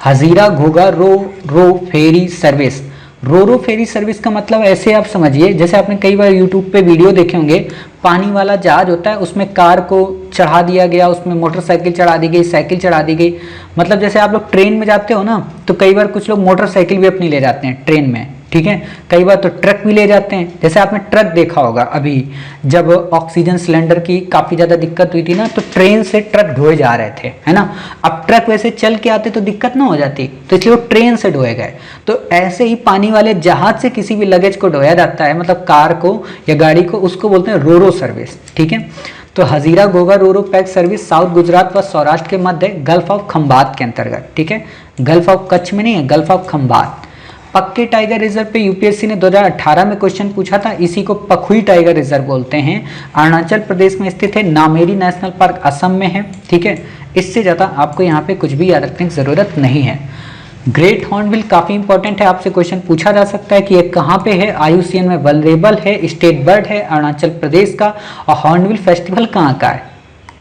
हजीरा घोघा रो फेरी सर्विस, रो फेरी सर्विस का मतलब ऐसे आप समझिए, जैसे आपने कई बार यूट्यूब पे वीडियो देखे होंगे, पानी वाला जहाज होता है, उसमें कार को चढ़ा दिया गया, उसमें मोटरसाइकिल चढ़ा दी गई, साइकिल चढ़ा दी गई। मतलब जैसे आप लोग ट्रेन में जाते हो ना, तो कई बार कुछ लोग मोटरसाइकिल भी अपनी ले जाते हैं ट्रेन में, ठीक है। कई बार तो ट्रक भी ले जाते हैं। जैसे आपने ट्रक देखा होगा, अभी जब ऑक्सीजन सिलेंडर की काफ़ी ज़्यादा दिक्कत हुई थी ना, तो ट्रेन से ट्रक ढोए जा रहे थे, है ना। अब ट्रक वैसे चल के आते तो दिक्कत ना हो जाती, तो इसलिए वो ट्रेन से ढोए गए। तो ऐसे ही पानी वाले जहाज से किसी भी लगेज को ढोया जाता है, मतलब कार को या गाड़ी को, उसको बोलते हैं रोरो सर्विस, ठीक है। तो हजीरा घोघा रोरो पैक सर्विस साउथ गुजरात व सौराष्ट्र के मध्य गल्फ ऑफ खंबात के अंतर्गत, ठीक है। गल्फ ऑफ कच्छ में नहीं है, गल्फ ऑफ खंबात। पक्के टाइगर रिजर्व पे यूपीएससी ने 2018 में क्वेश्चन पूछा था, इसी को पखुई टाइगर रिजर्व बोलते हैं। अरुणाचल प्रदेश में स्थित है। नामेरी नेशनल पार्क असम में है, ठीक है। इससे ज़्यादा आपको यहाँ पे कुछ भी याद रखने की ज़रूरत नहीं है। ग्रेट हॉर्नबिल काफ़ी इंपॉर्टेंट है, आपसे क्वेश्चन पूछा जा सकता है कि ये कहाँ पे है। IUCN में वल्नरेबल है, स्टेट बर्ड है अरुणाचल प्रदेश का। और हॉर्नबिल फेस्टिवल कहाँ का है?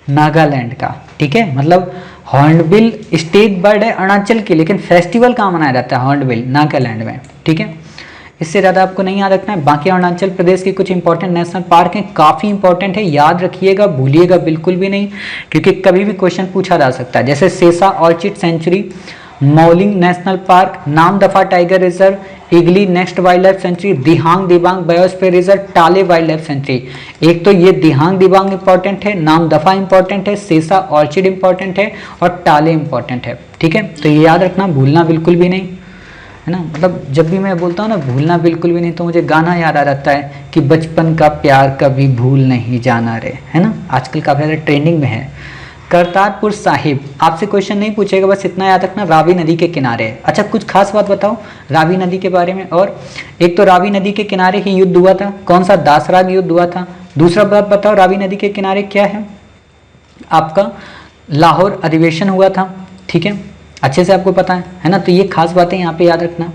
नागालैंड का, ठीक है। मतलब हॉर्नबिल स्टेट बर्ड है अरुणाचल की, लेकिन फेस्टिवल कहाँ मनाया जाता है? हॉर्नबिल नागालैंड में, ठीक है। इससे ज़्यादा आपको नहीं याद रखना है। बाकी अरुणाचल प्रदेश के कुछ इंपॉर्टेंट नेशनल पार्क हैं, काफ़ी इंपॉर्टेंट है, याद रखिएगा, भूलिएगा बिल्कुल भी नहीं, क्योंकि कभी भी क्वेश्चन पूछा जा सकता है। जैसे Sessa orchid sanctuary Mouling national park, Namdapha tiger reserve, Eaglenest wildlife sanctuary, Dehang Dibang biosphere reserve, Tale wildlife sanctuary. एक तो ये दिहांग दिबांग इंपॉर्टेंट है, नामदफा इंपॉर्टेंट है, सेसा ऑर्चिड इंपॉर्टेंट है और टाले इंपॉर्टेंट है। ठीक है, तो ये याद रखना, भूलना बिल्कुल भी नहीं, है ना। मतलब जब भी मैं बोलता हूँ ना भूलना बिल्कुल भी नहीं, तो मुझे गाना याद आ जाता है कि बचपन का प्यार कभी भूल नहीं जाना रे, है ना, आजकल काफ़ी ज़्यादा ट्रेंडिंग में है। करतारपुर साहिब, आपसे क्वेश्चन नहीं पूछेगा, बस इतना याद रखना, रावी नदी के किनारे। अच्छा, कुछ खास बात बताओ रावी नदी के बारे में। और एक तो रावी नदी के किनारे ही युद्ध हुआ था, कौन सा, दासराग युद्ध हुआ था। दूसरा बात बताओ, रावी नदी के किनारे क्या है आपका, लाहौर अधिवेशन हुआ था। ठीक है, अच्छे से आपको पता है ना। तो ये खास बातें यहाँ पे याद रखना।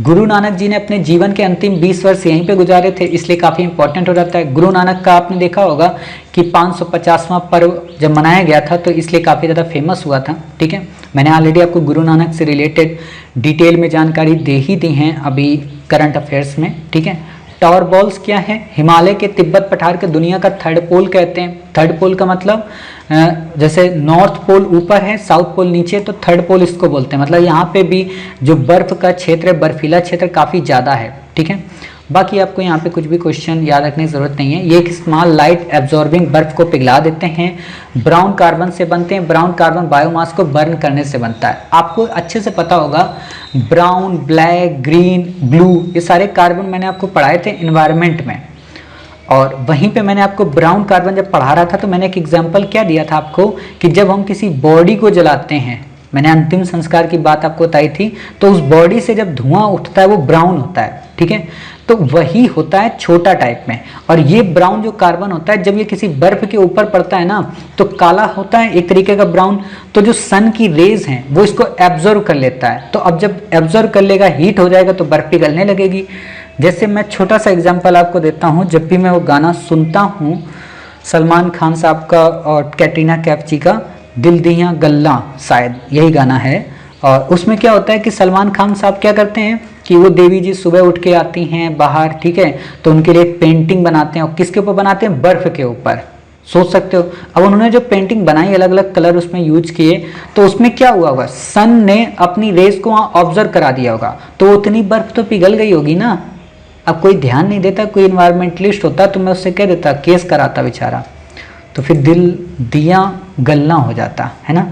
गुरु नानक जी ने अपने जीवन के अंतिम 20 वर्ष यहीं पे गुजारे थे, इसलिए काफ़ी इंपॉर्टेंट हो जाता है। गुरु नानक का आपने देखा होगा कि 550वां पर्व जब मनाया गया था, तो इसलिए काफ़ी ज़्यादा फेमस हुआ था। ठीक है, मैंने ऑलरेडी आपको गुरु नानक से रिलेटेड डिटेल में जानकारी दे ही दी हैं अभी करंट अफेयर्स में। ठीक है, टॉर बॉल्स क्या है, हिमालय के तिब्बत पठार के दुनिया का थर्ड पोल कहते हैं। थर्ड पोल का मतलब जैसे नॉर्थ पोल ऊपर है, साउथ पोल नीचे, तो थर्ड पोल इसको बोलते हैं। मतलब यहाँ पे भी जो बर्फ का क्षेत्र है, बर्फीला क्षेत्र काफ़ी ज़्यादा है। ठीक है, बाकी आपको यहाँ पे कुछ भी क्वेश्चन याद रखने की जरूरत नहीं है। ये एक स्मॉल लाइट एब्जॉर्बिंग बर्फ को पिघला देते हैं, ब्राउन कार्बन से बनते हैं। ब्राउन कार्बन बायोमास को बर्न करने से बनता है। आपको अच्छे से पता होगा ब्राउन, ब्लैक, ग्रीन, ब्लू, ये सारे कार्बन मैंने आपको पढ़ाए थे इन्वायरमेंट में। और वहीं पे मैंने आपको ब्राउन कार्बन जब पढ़ा रहा था, तो मैंने एक एग्जांपल क्या दिया था आपको कि जब हम किसी बॉडी को जलाते हैं, मैंने अंतिम संस्कार की बात आपको बताई थी, तो उस बॉडी से जब धुआं उठता है वो ब्राउन होता है। ठीक है, तो वही होता है छोटा टाइप में। और ये ब्राउन जो कार्बन होता है, जब ये किसी बर्फ के ऊपर पड़ता है ना, तो काला होता है एक तरीके का ब्राउन। तो जो सन की रेज हैं वो इसको एब्जॉर्व कर लेता है। तो अब जब एब्जॉर्व कर लेगा, हीट हो जाएगा, तो बर्फ पिघलने लगेगी। जैसे मैं छोटा सा एग्जांपल आपको देता हूँ, जब भी मैं वो गाना सुनता हूँ सलमान खान साहब का और कैटरीना कैफ जी का, दिल दिया गल्ला, शायद यही गाना है। और उसमें क्या होता है कि सलमान खान साहब क्या करते हैं कि वो देवी जी सुबह उठ के आती हैं बाहर, ठीक है, तो उनके लिए एक पेंटिंग बनाते हैं। और किसके ऊपर बनाते हैं, बर्फ के ऊपर। सोच सकते हो, अब उन्होंने जो पेंटिंग बनाई, अलग अलग कलर उसमें यूज किए, तो उसमें क्या हुआ होगा, सन ने अपनी रेस को वहाँ ऑब्जर्व करा दिया होगा, तो उतनी बर्फ तो पिघल गई होगी ना। अब कोई ध्यान नहीं देता, कोई इन्वायरमेंटलिस्ट होता तो मैं उससे कह देता, केस कराता बेचारा, तो फिर दिल दिया गलना हो जाता, है ना।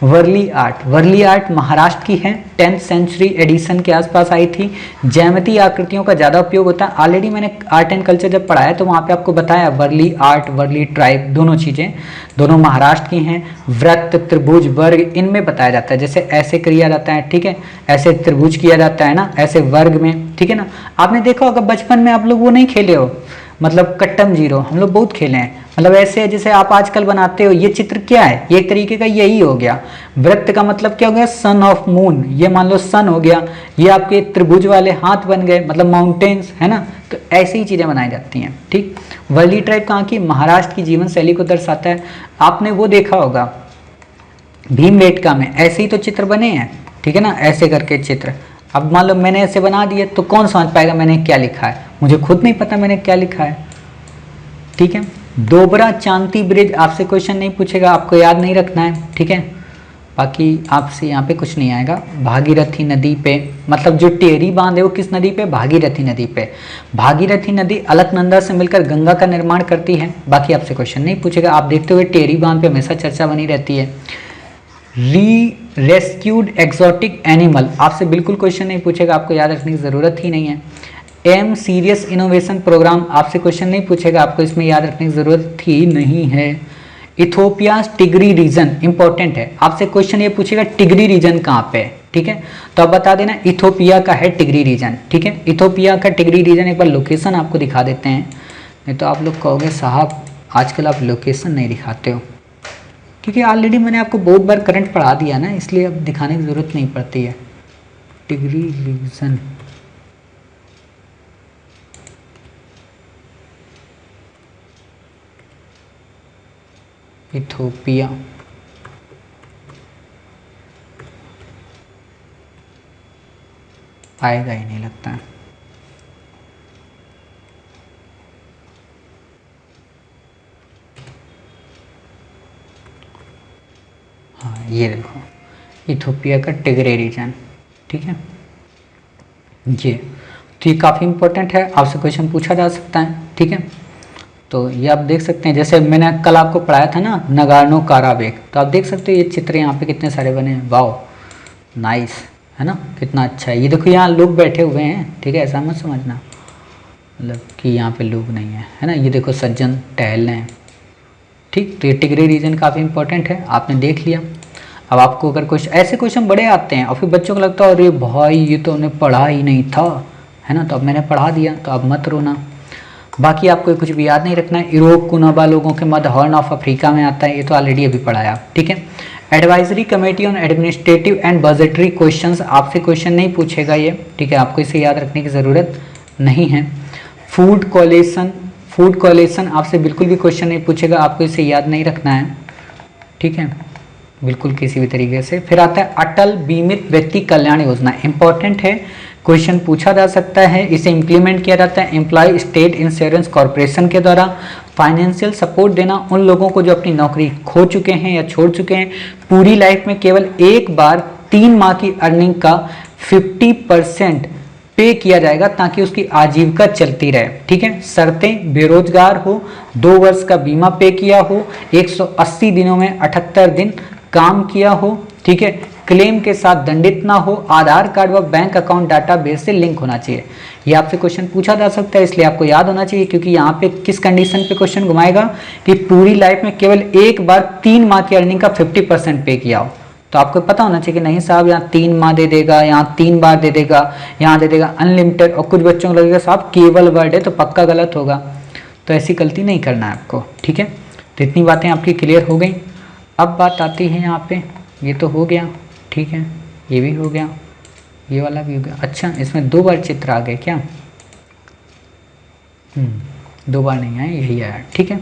वर्ली आर्ट, वर्ली आर्ट महाराष्ट्र की है, 10th सेंचुरी एडिशन के आसपास आई थी। ज्यामितीय आकृतियों का ज़्यादा उपयोग होता है। ऑलरेडी मैंने आर्ट एंड कल्चर जब पढ़ाया तो वहाँ पे आपको बताया, वर्ली आर्ट, वर्ली ट्राइब, दोनों चीज़ें, दोनों महाराष्ट्र की हैं। वृत्त, त्रिभुज, वर्ग, इनमें बताया जाता है, जैसे ऐसे किया जाता है, ठीक है, ऐसे त्रिभुज किया जाता है ना, ऐसे वर्ग में, ठीक है ना। आपने देखा होगा बचपन में आप लोग वो नहीं खेले हो, मतलब कट्टम जीरो, हम लोग बहुत खेले हैं। मतलब ऐसे जैसे आप आजकल बनाते हो, ये चित्र क्या है, ये एक तरीके का यही हो गया। वृत्त का मतलब क्या हो गया, सन ऑफ मून, ये मान लो सन हो गया। ये आपके त्रिभुज वाले हाथ बन गए, मतलब माउंटेन्स, है ना। तो ऐसी ही चीजें बनाई जाती हैं, ठीक। वर्ली ट्राइब कहाँ की, महाराष्ट्र की जीवन शैली को दर्शाता है। आपने वो देखा होगा भीमबेटका में ऐसे ही तो चित्र बने हैं, ठीक है ना, ऐसे करके चित्र। अब मान लो मैंने ऐसे बना दिए, तो कौन समझ पाएगा मैंने क्या लिखा है, मुझे खुद नहीं पता मैंने क्या लिखा है, ठीक है। दोबरा चांती ब्रिज, आपसे क्वेश्चन नहीं पूछेगा, आपको याद नहीं रखना है, ठीक है। बाकी आपसे यहाँ पे कुछ नहीं आएगा। भागीरथी नदी पे, मतलब जो टेहरी बांध है वो किस नदी पे, भागीरथी नदी पे। भागीरथी नदी अलकनंदा से मिलकर गंगा का निर्माण करती है। बाकी आपसे क्वेश्चन नहीं पूछेगा, आप देखते हुए टेहरी बांध पे हमेशा चर्चा बनी रहती है। रेस्क्यूड एक्सोटिक एनिमल, आपसे बिल्कुल क्वेश्चन नहीं पूछेगा, आपको याद रखने की जरूरत ही नहीं है। एम सीरियस इनोवेशन प्रोग्राम, आपसे क्वेश्चन नहीं पूछेगा, आपको इसमें याद रखने की जरूरत ही नहीं है। इथोपिया टिग्री रीजन इंपॉर्टेंट है, आपसे क्वेश्चन ये पूछेगा टिग्री रीजन कहाँ पे है, ठीक है, तो आप बता देना इथोपिया का है टिग्री रीजन, ठीक है। इथोपिया का टिग्री रीजन, एक बार लोकेशन आपको दिखा देते हैं, नहीं तो आप लोग कहोगे साहब आजकल आप लोकेशन नहीं दिखाते हो, क्योंकि ऑलरेडी मैंने आपको बहुत बार करंट पढ़ा दिया ना, इसलिए अब दिखाने की ज़रूरत नहीं पड़ती है। टिग्री रीजन, इथोपिया, आएगा ही नहीं लगता है। हाँ ये देखो, इथोपिया का टिग्रे रीजन, ठीक है ये। तो ये काफ़ी इंपॉर्टेंट है, आपसे क्वेश्चन पूछा जा सकता है, ठीक है। तो ये आप देख सकते हैं, जैसे मैंने कल आपको पढ़ाया था ना नगार्नो काराबेक, तो आप देख सकते हो ये चित्र यहाँ पे कितने सारे बने हैं, वाओ नाइस, है ना, कितना अच्छा है। ये देखो यहाँ लोग बैठे हुए हैं, ठीक है, ऐसा मत समझना मतलब कि यहाँ पे लोग नहीं है, है ना। ये देखो सज्जन टहल रहे हैं, ठीक। तो ये टिग्रे रीजन काफ़ी इंपॉर्टेंट है, आपने देख लिया। अब आपको अगर कुछ ऐसे क्वेश्चन बड़े आते हैं और फिर बच्चों को लगता है अरे भाई ये तो उन्हें पढ़ा ही नहीं था, है ना, तो अब मैंने पढ़ा दिया तो अब मत रोना। बाकी आपको कुछ भी याद नहीं रखना है। यूरोप कुनाबा लोगों के मध्य हॉर्न ऑफ अफ्रीका में आता है, ये तो ऑलरेडी अभी पढ़ाया, ठीक है। Advisory committee on administrative and budgetary questions, आपसे क्वेश्चन नहीं पूछेगा ये, ठीक है, आपको इसे याद रखने की ज़रूरत नहीं है। फूड कोलेशन आपसे बिल्कुल भी क्वेश्चन नहीं पूछेगा, आपको इसे याद नहीं रखना है, ठीक है, बिल्कुल किसी भी तरीके से। फिर आता है अटल बीमित व्यक्ति कल्याण योजना, इंपॉर्टेंट है, क्वेश्चन पूछा जा सकता है। इसे इंप्लीमेंट किया जाता है एम्प्लॉय स्टेट इंश्योरेंस कॉर्पोरेशन के द्वारा। फाइनेंशियल सपोर्ट देना उन लोगों को जो अपनी नौकरी खो चुके हैं या छोड़ चुके हैं, पूरी लाइफ में केवल एक बार 3 माह की अर्निंग का 50% पे किया जाएगा ताकि उसकी आजीविका चलती रहे, ठीक है। शर्तें बेरोजगार हो, 2 वर्ष का बीमा पे किया हो, 180 दिनों में 78 दिन काम किया हो, ठीक है, क्लेम के साथ दंडित ना हो, आधार कार्ड व बैंक अकाउंट डाटाबेस से लिंक होना चाहिए। ये आपसे क्वेश्चन पूछा जा सकता है, इसलिए आपको याद होना चाहिए, क्योंकि यहाँ पे किस कंडीशन पे क्वेश्चन घुमाएगा कि पूरी लाइफ में केवल एक बार 3 माह की अर्निंग का 50% पे किया हो। तो आपको पता होना चाहिए कि नहीं साहब यहाँ 3 माह दे देगा, यहाँ 3 बार दे देगा, यहाँ दे देगा अनलिमिटेड, और कुछ बच्चों को लगेगा साहब केवल वर्ड है तो पक्का गलत होगा। तो ऐसी गलती नहीं करना है आपको, ठीक है। तो इतनी बातें आपकी क्लियर हो गई। अब बात आती है यहाँ पे, ये तो हो गया, ठीक है, ये भी हो गया, ये वाला भी हो गया। अच्छा इसमें 2 बार चित्र आ गए क्या? 2 बार नहीं आए, यही आया, ठीक है।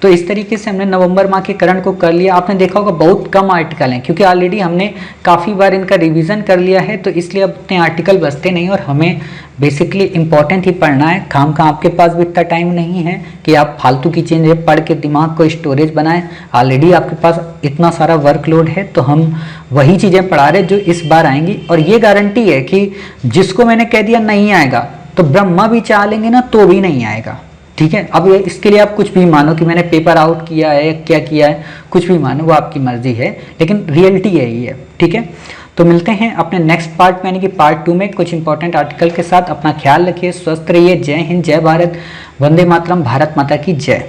तो इस तरीके से हमने नवंबर माह के करंट को कर लिया। आपने देखा होगा बहुत कम आर्टिकल हैं, क्योंकि ऑलरेडी हमने काफ़ी बार इनका रिवीजन कर लिया है, तो इसलिए अब इतने आर्टिकल बचते नहीं, और हमें बेसिकली इंपॉर्टेंट ही पढ़ना है। काम का आपके पास भी इतना टाइम नहीं है कि आप फालतू की चीज़ें पढ़ के दिमाग को स्टोरेज बनाएं। ऑलरेडी आपके पास इतना सारा वर्कलोड है, तो हम वही चीज़ें पढ़ा रहे जो इस बार आएंगी। और ये गारंटी है कि जिसको मैंने कह दिया नहीं आएगा, तो ब्रह्मा भी चाह लेंगे ना तो भी नहीं आएगा, ठीक है। अब इसके लिए आप कुछ भी मानो कि मैंने पेपर आउट किया है, क्या किया है, कुछ भी मानो, वो आपकी मर्जी है, लेकिन रियलिटी यही है, ठीक है। तो मिलते हैं अपने नेक्स्ट पार्ट में, यानी कि पार्ट 2 में कुछ इंपॉर्टेंट आर्टिकल के साथ। अपना ख्याल रखिए, स्वस्थ रहिए। जय हिंद, जय भारत, वंदे मातरम, भारत माता की जय।